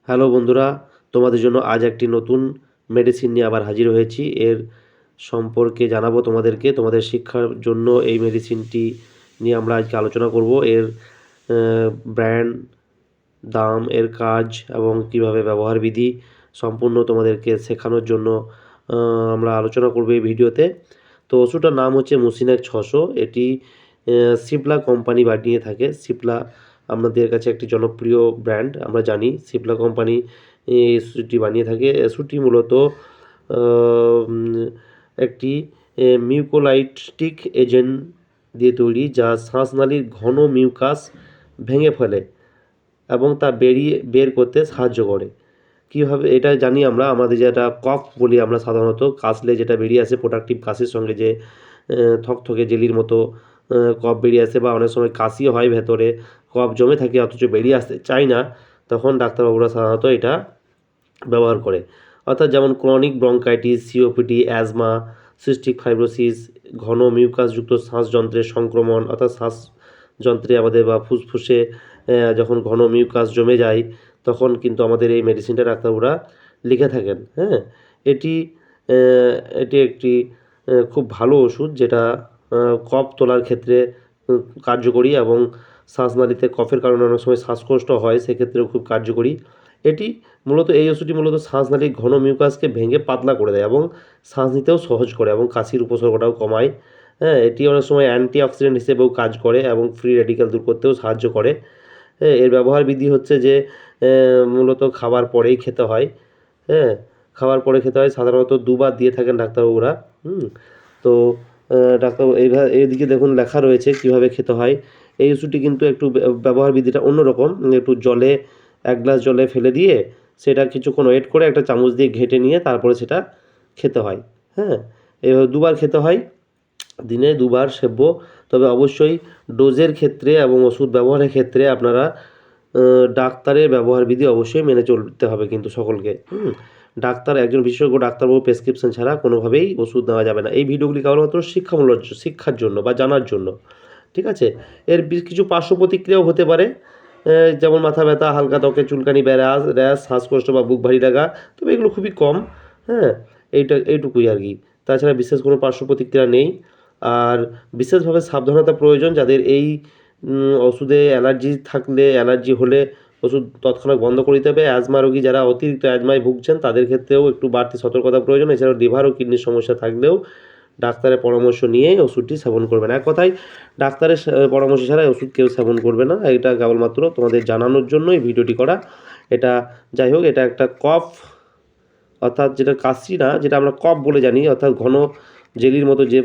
Hello বন্ধুরা, তোমাদের জন্য আজ একটি নতুন মেডিসিন নিয়ে আবার হাজির হয়েছি। এর সম্পর্কে জানাবো তোমাদেরকে, তোমাদের শিক্ষার জন্য এই মেডিসিনটি নিয়ে আমরা আজকে আলোচনা করব। এর ব্র্যান্ড, দাম, এর কাজ এবং কীভাবে ব্যবহার বিধি সম্পূর্ণ তোমাদেরকে শেখানোর জন্য আমরা আলোচনা করব এই ভিডিওতে। তো ওষুধটার নাম হচ্ছে মুসিনেক 600। এটি সিপলা কোম্পানি বানিয়ে থাকে। সিপলা আমাদের কাছে একটি জনপ্রিয় ব্র্যান্ড, আমরা জানি সিপলা কোম্পানি এই ওষুধটি বানিয়ে থাকে। ওষুধটি মূলত একটি মিউকোলাইটিক এজেন্ট দিয়ে তৈরি, যা শ্বাসনালীর ঘন মিউকাস ভেঙে ফেলে এবং তা বের করতে সাহায্য করে। কীভাবে এটা জানি আমরা, আমাদের যেটা কফ বলি আমরা সাধারণত, কাশলে যেটা বেরিয়ে আসে প্রোডাক্টিভ কাশির সঙ্গে, যে থকথকে জেলির মতো কফ বেরিয়ে আসে, বা অনেক সময় কাশিও হয়, ভেতরে কফ জমে থাকে অথচ বেরিয়ে আসতে চায় না, তখন ডাক্তারবাবুরা সাধারণত এটা ব্যবহার করে। অর্থাৎ যেমন chronic bronchitis, COPD, asthma, cystic fibrosis, ঘন মিউকাসযুক্ত শ্বাসযন্ত্রের সংক্রমণ, অর্থাৎ শ্বাসযন্ত্রে আমাদের বা ফুসফুসে যখন ঘন মিউকাস জমে যায়, তখন কিন্তু আমাদের এই মেডিসিনটা ডাক্তারবাবুরা লিখে থাকেন। হ্যাঁ, এটি এটি একটি খুব ভালো ওষুধ, যেটা কফ তোলার ক্ষেত্রে কার্যকরী, এবং শ্বাসনালীতে কফের কারণে অনেক সময় শ্বাসকষ্ট হয়, সেক্ষেত্রেও খুব কার্যকরী। এটি মূলত, এই ওষুধটি মূলত শ্বাসনালীর ঘন মিউকাসকে ভেঙে পাতলা করে দেয় এবং শ্বাস নিতেও সহজ করে এবং কাশির উপসর্গটাও কমায়। হ্যাঁ, এটি অনেক সময় অ্যান্টিঅক্সিডেন্ট হিসেবেও কাজ করে এবং ফ্রি রেডিক্যাল দূর করতেও সাহায্য করে। হ্যাঁ, এর ব্যবহার বিধি হচ্ছে যে মূলত খাবার পরেই খেতে হয়। হ্যাঁ, খাবার পরে খেতে হয়, সাধারণত দুবার দিয়ে থাকেন ডাক্তারবাবুরা। তো ডাক্তারবাবু এইদিকে দেখুন লেখা রয়েছে কীভাবে খেতে হয়। এই ওষুধটি কিন্তু একটু ব্যবহার বিধিটা অন্যরকম। একটু জলে, 1 গ্লাস জলে ফেলে দিয়ে সেটা কিছুক্ষণ ওয়েট করে একটা চামচ দিয়ে ঘেঁটে নিয়ে তারপরে সেটা খেতে হয়। হ্যাঁ, এভাবে 2 বার খেতে হয়, দিনে 2 বার সেব্য। তবে অবশ্যই ডোজের ক্ষেত্রে এবং ওষুধ ব্যবহারের ক্ষেত্রে আপনারা ডাক্তারের ব্যবহার বিধি অবশ্যই মেনে চলতে হবে কিন্তু সকলকে। ডাক্তার, একজন বিশেষজ্ঞ ডাক্তারবাবু প্রেসক্রিপশন ছাড়া কোনোভাবেই ওষুধ নেওয়া যাবে না। এই ভিডিওগুলি কেবলমাত্র শিক্ষার জন্য বা জানার জন্য। ঠিক আছে? এর কিছু পার্শ্ব প্রতিক্রিয়াও হতে পারে, যেমন মাথা ব্যথা, হালকা ত্বকে চুলকানি, র্যাশ, শ্বাসকষ্ট বা বুক ভারী লাগা। তবে এগুলো খুবই কম। হ্যাঁ, এইটুকুই আর কি। তাছাড়া বিশেষ কোনো পার্শ্ব প্রতিক্রিয়া নেই। আর বিশেষভাবে সাবধানতা প্রয়োজন যাদের এই ওষুধে অ্যালার্জি হলে ওষুধ তৎক্ষণাৎ বন্ধ করে দিতে হবে। অ্যাজমা রোগী যারা অতিরিক্ত অ্যাজমায় ভুগছেন, তাদের ক্ষেত্রেও একটু বাড়তি সতর্কতা প্রয়োজন। এছাড়াও লিভার ও কিডনির সমস্যা থাকলেও ডাক্তারের পরামর্শ নিয়ে ওষুধটি সেবন করবেন। এক কথায়, ডাক্তারের পরামর্শ ছাড়া ওষুধ কেউ সেবন করবে না। এটা কেবলমাত্র তোমাদের জানানোর জন্য এই ভিডিওটি করা। এটা যাই হোক, এটা একটা কফ, অর্থাৎ যেটা কাশি না, যেটা আমরা কফ বলে জানি, অর্থাৎ ঘন জেলির মতো যে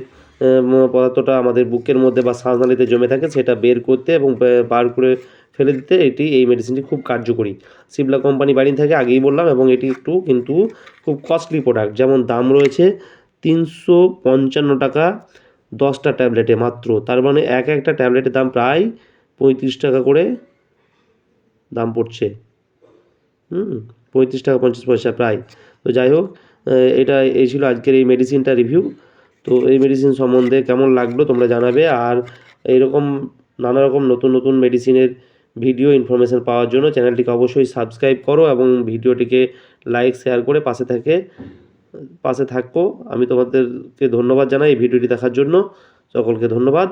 পদার্থটা আমাদের বুকের মধ্যে বা শ্বাসনালীতে জমে থাকে, সেটা বের করতে এবং বার করে ফেলে দিতে এই মেডিসিনটি খুব কার্যকরী। সিপলা কোম্পানি বানিয়ে থাকে, আগেই বললাম, এবং এটি কিন্তু খুব কস্টলি প্রোডাক্ট। যেমন দাম রয়েছে 355 টাকা 10টা ট্যাবলেটে মাত্র। তার মানে একটা ট্যাবলেটের দাম প্রায় 35 টাকা করে দাম পড়ছে। 35 টাকা 50 পয়সা প্রায়। তো যাই হোক, এই ছিল আজকের এই মেডিসিনটা রিভিউ। তো এই মেডিসিন সম্বন্ধে কেমন লাগলো তোমরা জানাবে। আর এইরকম নানা রকম নতুন মেডিসিনের ভিডিও ইনফরমেশান পাওয়ার জন্য চ্যানেলটিকে অবশ্যই সাবস্ক্রাইব করো এবং ভিডিওটিকে লাইক, শেয়ার করে পাশে থাকো। আমি তোমাদেরকে ধন্যবাদ জানাই এই ভিডিওটি দেখার জন্য। সকলকে ধন্যবাদ।